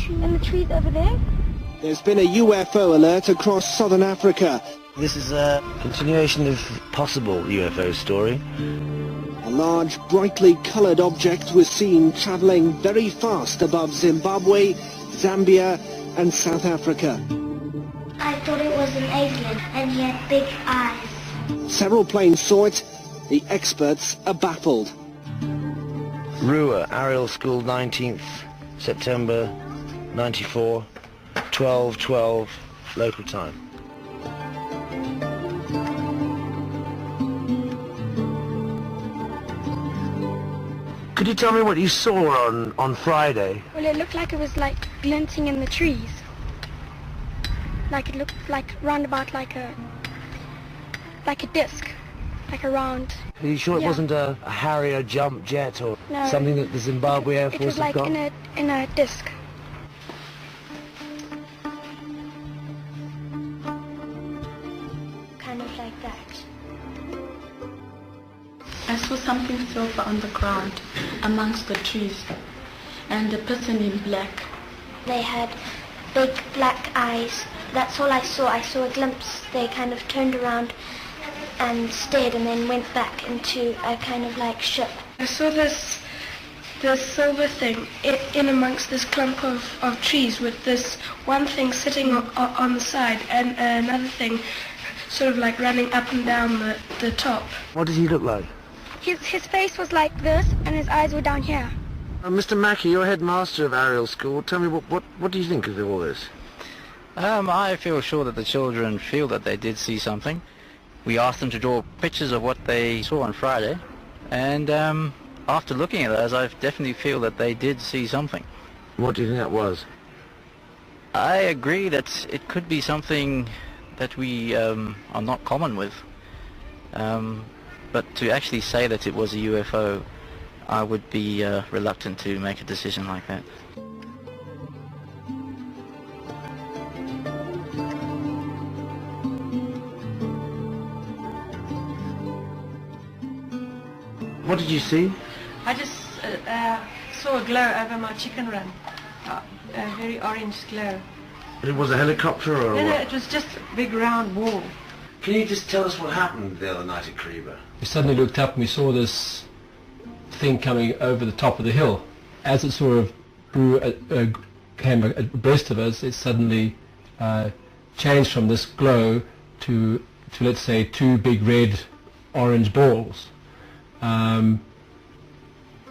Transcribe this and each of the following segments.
in the trees over there? There's been a UFO alert across southern Africa. This is a continuation of possible UFO story. A large, brightly coloured object was seen travelling very fast above Zimbabwe, Zambia and South Africa. I thought it was an alien, and he had big eyes. Several planes saw it. The experts are baffled. Rua, Ariel School, 19th September 94, 12:12 local time. Could you tell me what you saw on Friday? Well, it looked like it was like glinting in the trees. Like it looked like roundabout like a disc, like a round. Are you sure it wasn't a Harrier jump jet or something that the Zimbabwe Air Force have got? It was like in a disc. Kind of like that. I saw something silver on the ground amongst the trees and a person in black. They had big black eyes. That's all I saw. I saw a glimpse. They kind of turned around and stared and then went back into a kind of like ship. I saw this silver thing in amongst this clump of trees with this one thing sitting on the side and another thing sort of like running up and down the top. What does he look like? His face was like this and his eyes were down here. Mr. Mackey, you're headmaster of Ariel School. Tell me, what do you think of all this? I feel sure that the children feel that they did see something. We asked them to draw pictures of what they saw on Friday, and after looking at those, I definitely feel that they did see something. What do you think that was? I agree that it could be something that we are not common with. But to actually say that it was a UFO, I would be reluctant to make a decision like that. What did you see? I just saw a glow over my chicken run, a very orange glow. It was a helicopter or No, what? it was just a big round wall. Can you just tell us what happened the other night at Kariba? We suddenly looked up and we saw this thing coming over the top of the hill. As it sort of came abreast of us, it suddenly changed from this glow to let's say two big red orange balls.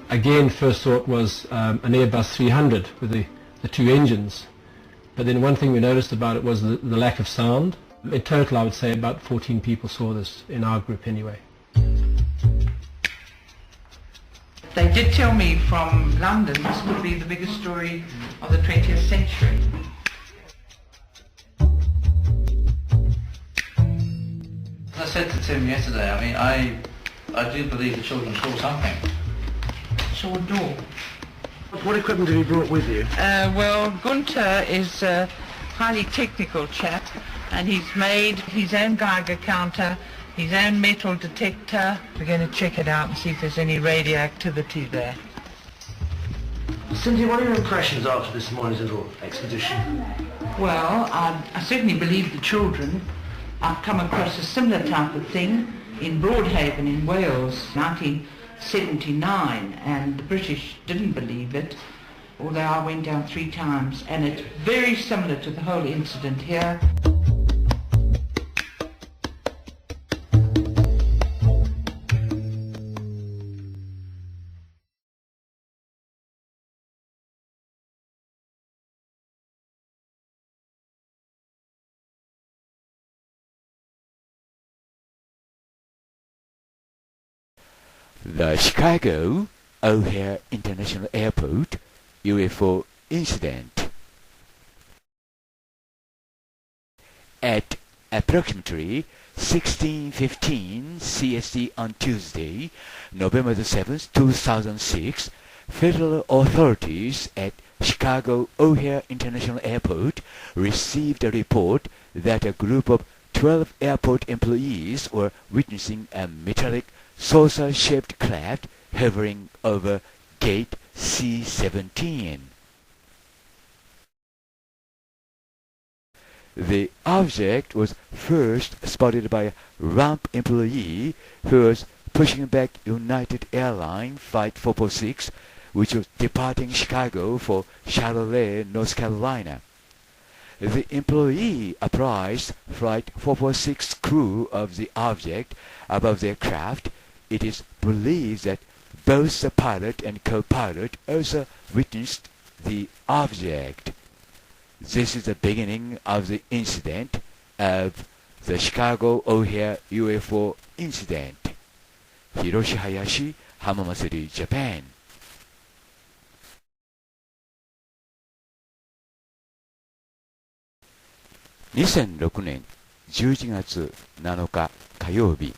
Again, first thought was an Airbus 300 with the two engines. But then one thing we noticed about it was the lack of sound. In total, I would say about 14 people saw this in our group anyway. They did tell me from London this would be the biggest story of the 20th century. As I said to Tim yesterday, I mean, I do believe the children saw something. Saw a door. What equipment have you brought with you? Well, Gunther is a highly technical chap, and he's made his own Geiger counter, his own metal detector. We're going to check it out and see if there's any radioactivity there. Cindy, what are your impressions after this morning's little expedition? Well, I certainly believe the children. I've come across a similar type of thing in Broadhaven in Wales, 1979, and the British didn't believe it, although I went down 3 times, and it's very similar to the whole incident here. The Chicago O'Hare International Airport UFO Incident. At approximately 16:15 CST on Tuesday, November the 7th, 2006, federal authorities at Chicago O'Hare International Airport received a report that a group of 12 airport employees were witnessing a metallic saucer-shaped craft hovering over gate C-17. The object was first spotted by a ramp employee who was pushing back United Airlines Flight 446, which was departing Chicago for Charlotte, North Carolina. The employee apprised Flight 446 crew of the object above their craft. It is believed that both the pilot and co-pilot also witnessed the object. This is the beginning of the incident of the Chicago O'Hare UFO Incident. Hiroshi Hayashi, Hamamasuri, Japan. 2006年11月7日火曜日、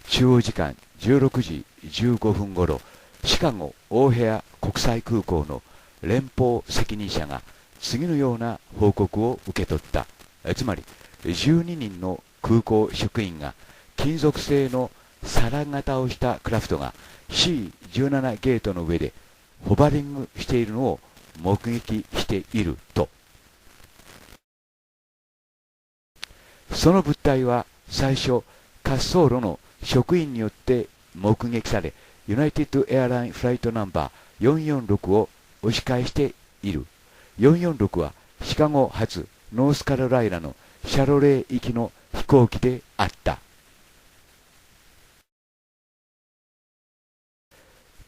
中央時間16時15分ごろ、シカゴオーヘア国際空港の連邦責任者が次のような報告を受け取った。つまり12人の空港職員が金属製の皿型をしたクラフトが C17 ゲートの上でホバリングしているのを目撃していると。その物体は最初滑走路の職員によって目撃され、ユナイテッドエアラインフライトナンバー446を押し返している。446はシカゴ発ノースカロライナのシャロレー行きの飛行機であった。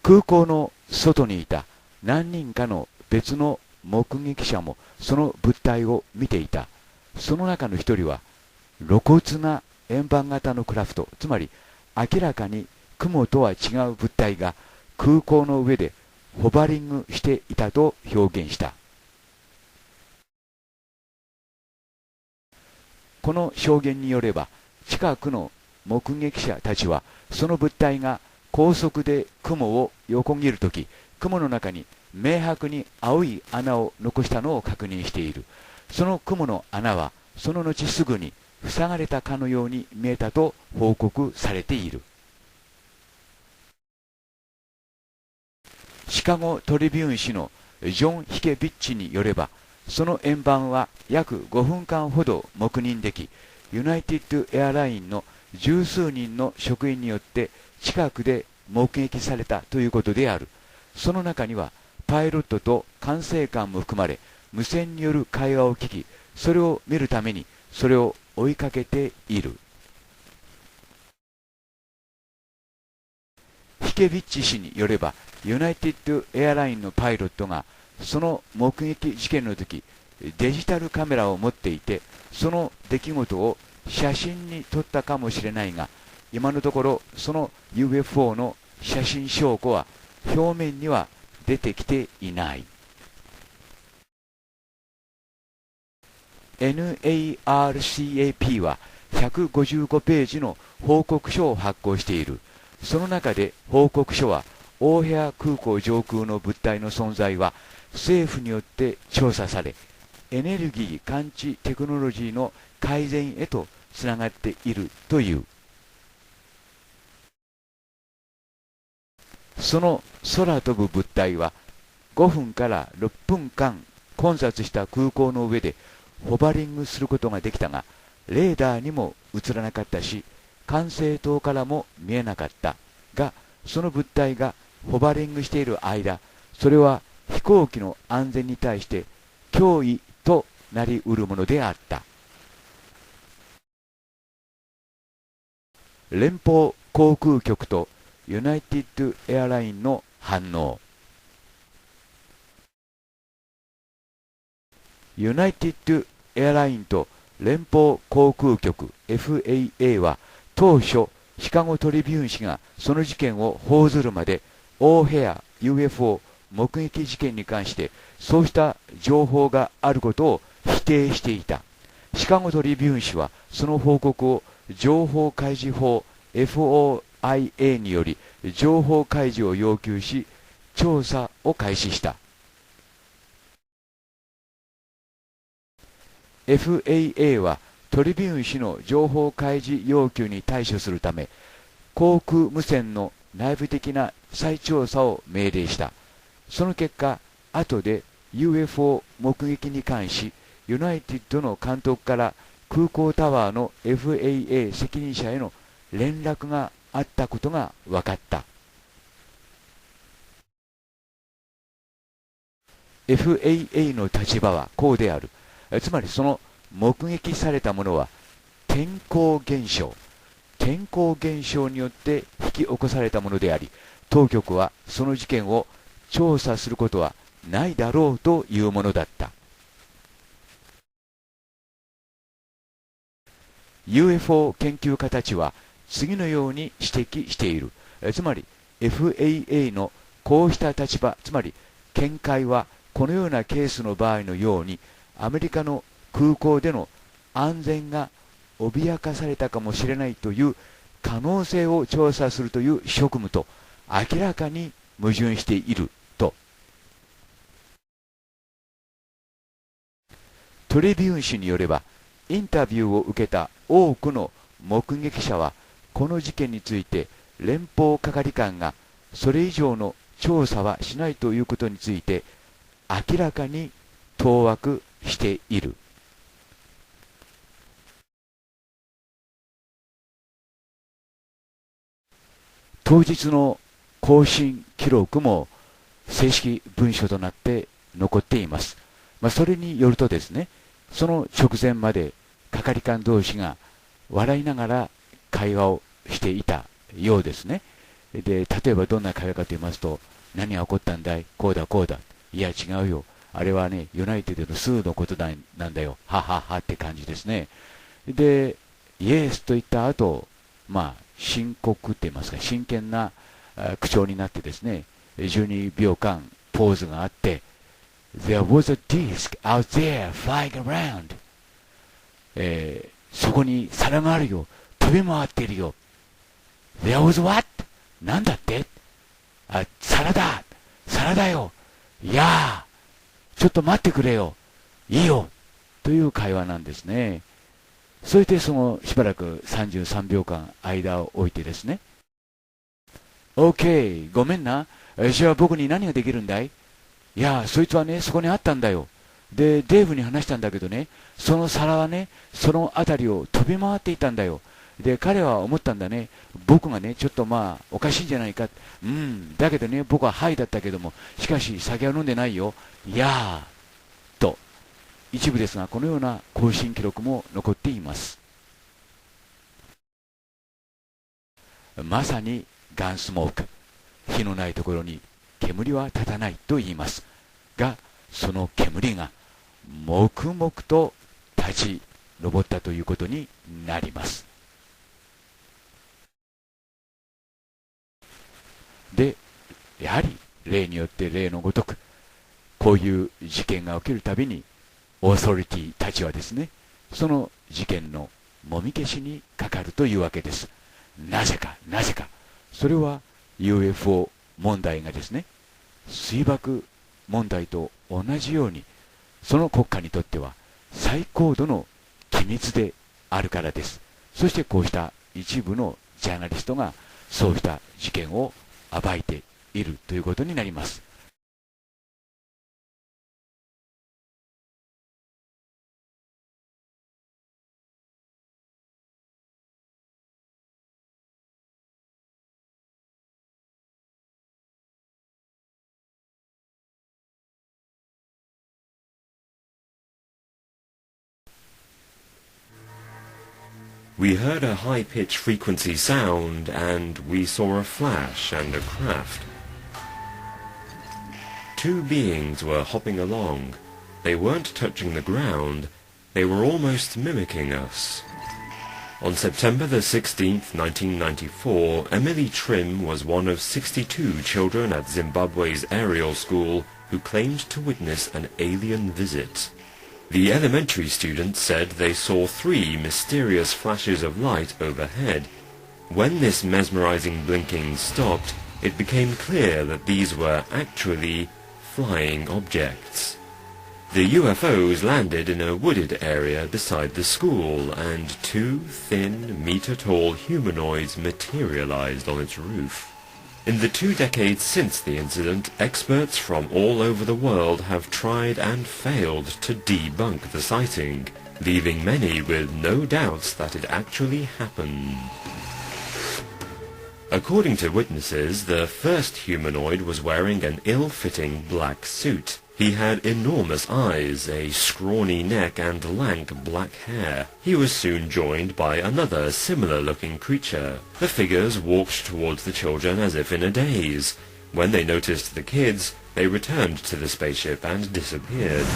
空港の外にいた何人かの別の目撃者もその物体を見ていた。その中の一人は露骨な円盤型のクラフト、つまり明らかに雲とは違う物体が空港の上でホバリングしていたと表現した。この証言によれば、近くの目撃者たちはその物体が高速で雲を横切るとき、雲の中に明白に青い穴を残したのを確認している。その雲の穴はその後すぐに塞がれたかのように見えたと報告されている。シカゴトリビューン紙のジョン・ヒケビッチによれば、その円盤は約5分間ほど黙認でき、ユナイテッドエアラインの十数人の職員によって近くで目撃されたということである。その中にはパイロットと管制官も含まれ、無線による会話を聞き、それを見るためにそれを追いかけている。ヒケビッチ氏によれば、ユナイテッドエアラインのパイロットがその目撃事件の時、デジタルカメラを持っていて、その出来事を写真に撮ったかもしれないが、今のところその UFO の写真証拠は表面には出てきていない。NARCAP は155ページの報告書を発行している。その中で報告書は、オーヘア空港上空の物体の存在は政府によって調査され、エネルギー感知テクノロジーの改善へとつながっているという。その空飛ぶ物体は5分から6分間混雑した空港の上でホバリングすることができたが、レーダーにも映らなかったし、管制塔からも見えなかったが、その物体がホバリングしている間、それは飛行機の安全に対して脅威となりうるものであった。連邦航空局とユナイテッドエアラインの反応。ユナイテッドエアラインと連邦航空局 FAA は当初、シカゴトリビューン紙がその事件を報ずるまで、オーヘア UFO 目撃事件に関してそうした情報があることを否定していた。シカゴトリビューン紙はその報告を情報開示法 FOIA により情報開示を要求し、調査を開始した。FAA はトリビューン紙の情報開示要求に対処するため、航空無線の内部的な再調査を命令した。その結果、後で UFO 目撃に関し、ユナイテッドの監督から空港タワーの FAA 責任者への連絡があったことが分かった。FAA の立場はこうである。つまりその目撃されたものは天候現象によって引き起こされたものであり、当局はその事件を調査することはないだろうというものだった。UFO 研究家たちは次のように指摘している。つまり FAA のこうした立場、つまり見解はこのようなケースの場合のようにアメリカの空港での安全が脅かされたかもしれないという可能性を調査するという職務と明らかに矛盾していると。トリビューン紙によれば、インタビューを受けた多くの目撃者はこの事件について連邦係官がそれ以上の調査はしないということについて明らかに当惑している。当日の更新記録も正式文書となって残っています。それによるとですね、その直前まで係官同士が笑いながら会話をしていたようですね。で、例えばどんな会話かと言いますと、何が起こったんだい、こうだこうだ、いや違うよ、あれはねユナイテッドのスーのことなんだよ、はははって感じですね。で、イエスと言った後、深刻って言いますか、真剣な口調になってですね、12秒間ポーズがあって、There was a disc out there flying around、そこに皿があるよ、飛び回っているよ。There was what? なんだって？皿だよ。いやー、ちょっと待ってくれよ。いいよ。という会話なんですね。そしてそのしばらく33秒間間を置いてですね。OK、ごめんな。じゃあ僕に何ができるんだい？いや、そいつはね、そこにあったんだよ。で、デーブに話したんだけどね、その皿はね、その辺りを飛び回っていたんだよ。で、彼は思ったんだね。僕がね、ちょっとおかしいんじゃないか。だけどね、僕ははいだったけども、しかし酒は飲んでないよ。いやー、と。一部ですが、このような更新記録も残っています。まさにガンスモーク。火のないところに煙は立たないと言いますが、その煙が黙々と立ち上ったということになります。で、やはり例によって例のごとく、こういう事件が起きるたびにオーソリティたちはですね、その事件のもみ消しにかかるというわけです。なぜかそれは UFO 問題がですね、水爆問題と同じようにその国家にとっては最高度の機密であるからです。そしてこうした一部のジャーナリストがそうした事件を暴いているということになります。We heard a high-pitched frequency sound, and we saw a flash and a craft. Two beings were hopping along. They weren't touching the ground. They were almost mimicking us. On September the 16th, 1994, Emily Trim was one of 62 children at Zimbabwe's Ariel School who claimed to witness an alien visit.The elementary students said they saw 3 mysterious flashes of light overhead. When this mesmerizing blinking stopped, it became clear that these were actually flying objects. The UFOs landed in a wooded area beside the school, and 2 thin, meter-tall humanoids materialized on its roof. In the 2 decades since the incident, experts from all over the world have tried and failed to debunk the sighting, leaving many with no doubts that it actually happened. According to witnesses, the first humanoid was wearing an ill-fitting black suit. He had enormous eyes, a scrawny neck and lank black hair. He was soon joined by another similar-looking creature. The figures walked towards the children as if in a daze. When they noticed the kids, they returned to the spaceship and disappeared.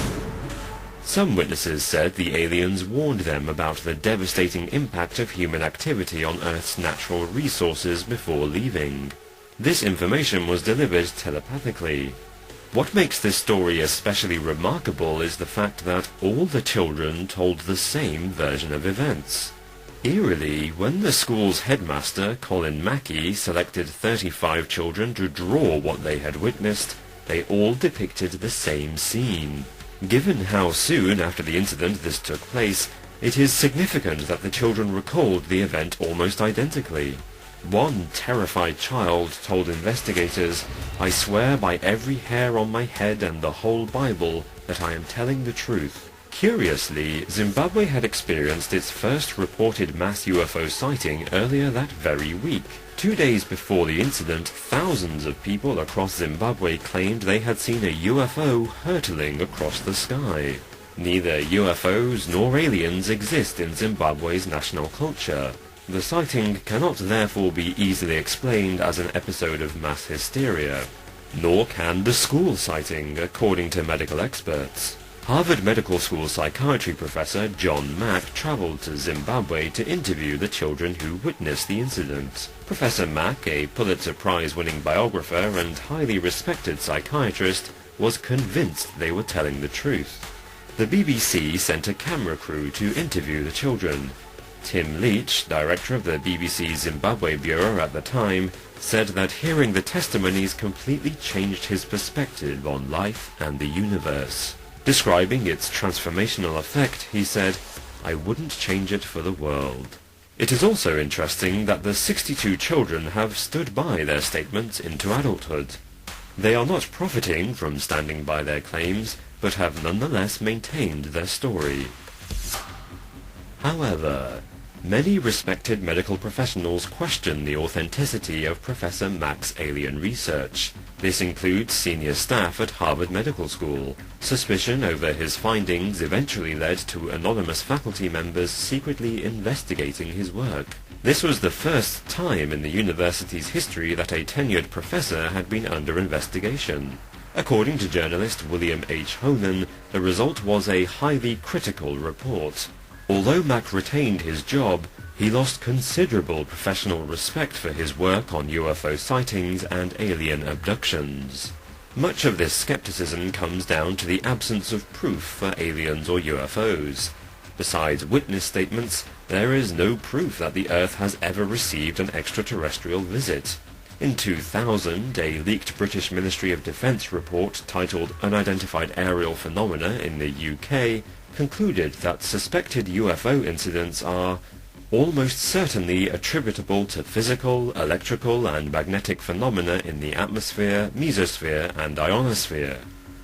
Some witnesses said the aliens warned them about the devastating impact of human activity on Earth's natural resources before leaving. This information was delivered telepathically. What makes this story especially remarkable is the fact that all the children told the same version of events. Eerily, when the school's headmaster, Colin Mackey, selected 35 children to draw what they had witnessed, they all depicted the same scene. Given how soon after the incident this took place, it is significant that the children recalled the event almost identically. One terrified child told investigators, "I swear by every hair on my head and the whole Bible that I am telling the truth." Curiously, Zimbabwe had experienced its first reported mass UFO sighting earlier that very week. 2 days before the incident, thousands of people across Zimbabwe claimed they had seen a UFO hurtling across the sky. Neither UFOs nor aliens exist in Zimbabwe's national culture. The sighting cannot therefore be easily explained as an episode of mass hysteria. Nor can the school sighting, according to medical experts. Harvard Medical School psychiatry professor John Mack traveled to Zimbabwe to interview the children who witnessed the incident. Professor Mack, a Pulitzer Prize-winning biographer and highly respected psychiatrist, was convinced they were telling the truth. The BBC sent a camera crew to interview the children. Tim Leach, director of the BBC Zimbabwe Bureau at the time, said that hearing the testimonies completely changed his perspective on life and the universe. Describing its transformational effect, he said, "I wouldn't change it for the world." It is also interesting that the 62 children have stood by their statements into adulthood. They are not profiting from standing by their claims, but have nonetheless maintained their story. However, many respected medical professionals question the authenticity of Professor Mack's alien research. This includes senior staff at Harvard Medical School. Suspicion over his findings eventually led to anonymous faculty members secretly investigating his work. This was the first time in the university's history that a tenured professor had been under investigation. According to journalist William H. Honan, the result was a highly critical report. Although Mack retained his job, he lost considerable professional respect for his work on UFO sightings and alien abductions. Much of this skepticism comes down to the absence of proof for aliens or UFOs. Besides witness statements, there is no proof that the Earth has ever received an extraterrestrial visit. In 2000, a leaked British Ministry of Defence report titled Unidentified Aerial Phenomena in the UK concluded that suspected UFO incidents are almost certainly attributable to physical, electrical and magnetic phenomena in the atmosphere, mesosphere and ionosphere.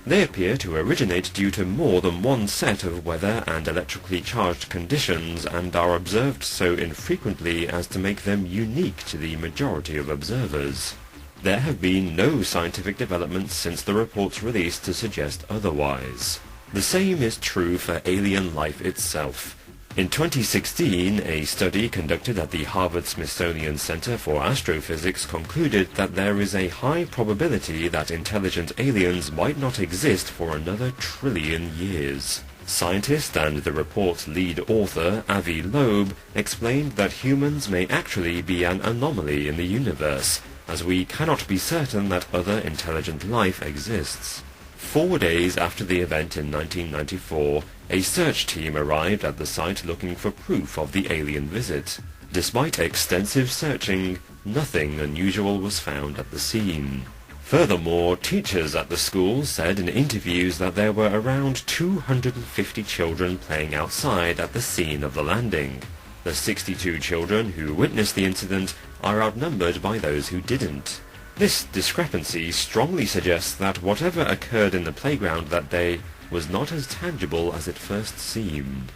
They appear to originate due to more than one set of weather and electrically charged conditions and are observed so infrequently as to make them unique to the majority of observers. There have been no scientific developments since the report's release to suggest otherwise. The same is true for alien life itself. In 2016, a study conducted at the Harvard-Smithsonian Center for Astrophysics concluded that there is a high probability that intelligent aliens might not exist for another 1 trillion years. Scientist and the report's lead author, Avi Loeb, explained that humans may actually be an anomaly in the universe, as we cannot be certain that other intelligent life exists. 4 days after the event in 1994, a search team arrived at the site looking for proof of the alien visit. Despite extensive searching, nothing unusual was found at the scene. Furthermore, teachers at the school said in interviews that there were around 250 children playing outside at the scene of the landing. The 62 children who witnessed the incident are outnumbered by those who didn't. This discrepancy strongly suggests that whatever occurred in the playground that day was not as tangible as it first seemed.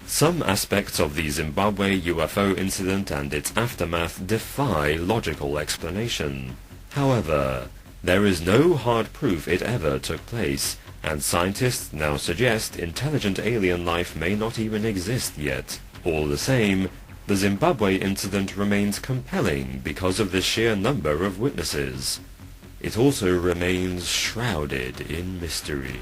Some aspects of the Zimbabwe UFO incident and its aftermath defy logical explanation. However, there is no hard proof it ever took place, and scientists now suggest intelligent alien life may not even exist yet. All the same, the Zimbabwe incident remains compelling because of the sheer number of witnesses. It also remains shrouded in mystery.